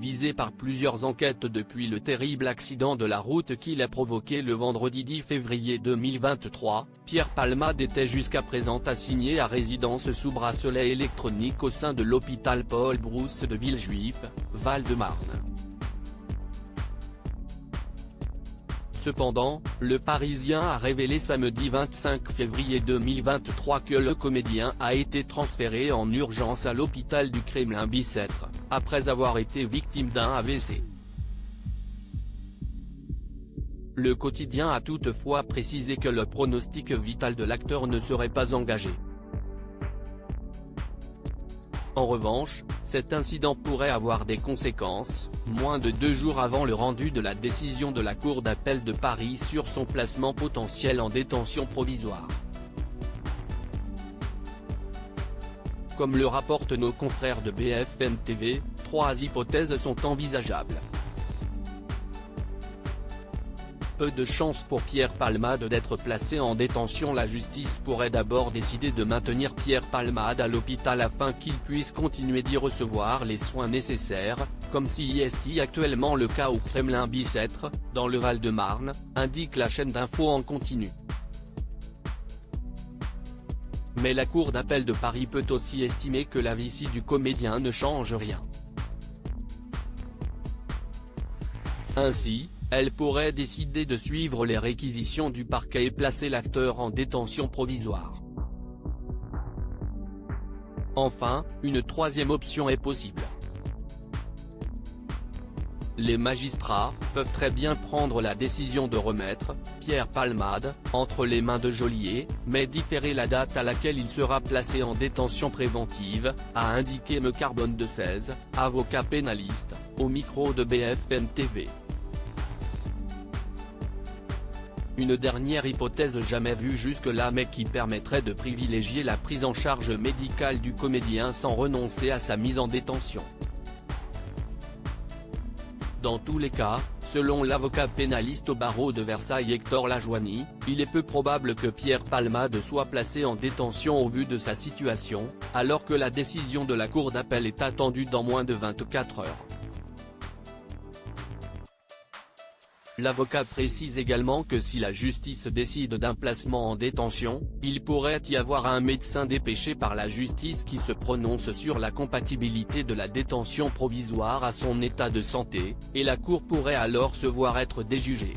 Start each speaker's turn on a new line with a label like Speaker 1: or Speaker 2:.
Speaker 1: visé par plusieurs enquêtes depuis le terrible accident de la route qu'il a provoqué le vendredi 10 février 2023, Pierre Palmade était jusqu'à présent assigné à résidence sous bracelet électronique au sein de l'hôpital Paul Brousse de Villejuif, Val-de-Marne. Cependant, le Parisien a révélé samedi 25 février 2023 que le comédien a été transféré en urgence à l'hôpital du Kremlin-Bicêtre, après avoir été victime d'un AVC. Le quotidien a toutefois précisé que le pronostic vital de l'acteur ne serait pas engagé. En revanche, cet incident pourrait avoir des conséquences, moins de 2 jours avant le rendu de la décision de la Cour d'appel de Paris sur son placement potentiel en détention provisoire. Comme le rapportent nos confrères de BFM TV, 3 hypothèses sont envisageables. Peu de chance pour Pierre Palmade d'être placé en détention. La justice pourrait d'abord décider de maintenir Pierre Palmade à l'hôpital afin qu'il puisse continuer d'y recevoir les soins nécessaires, comme si est actuellement le cas au Kremlin-Bicêtre, dans le Val-de-Marne, indique la chaîne d'infos en continu. Mais la Cour d'appel de Paris peut aussi estimer que la vessie du comédien ne change rien. Ainsi, elle pourrait décider de suivre les réquisitions du parquet et placer l'acteur en détention provisoire. Enfin, une troisième option est possible. Les magistrats peuvent très bien prendre la décision de remettre Pierre Palmade entre les mains de geôliers, mais différer la date à laquelle il sera placé en détention préventive, a indiqué M. Carbone de 16, avocat pénaliste, au micro de BFM TV. Une dernière hypothèse jamais vue jusque-là mais qui permettrait de privilégier la prise en charge médicale du comédien sans renoncer à sa mise en détention. Dans tous les cas, selon l'avocat pénaliste au barreau de Versailles Hector Lajoigny, il est peu probable que Pierre Palmade soit placé en détention au vu de sa situation, alors que la décision de la Cour d'appel est attendue dans moins de 24 heures. L'avocat précise également que si la justice décide d'un placement en détention, il pourrait y avoir un médecin dépêché par la justice qui se prononce sur la compatibilité de la détention provisoire à son état de santé, et la Cour pourrait alors se voir être déjugée.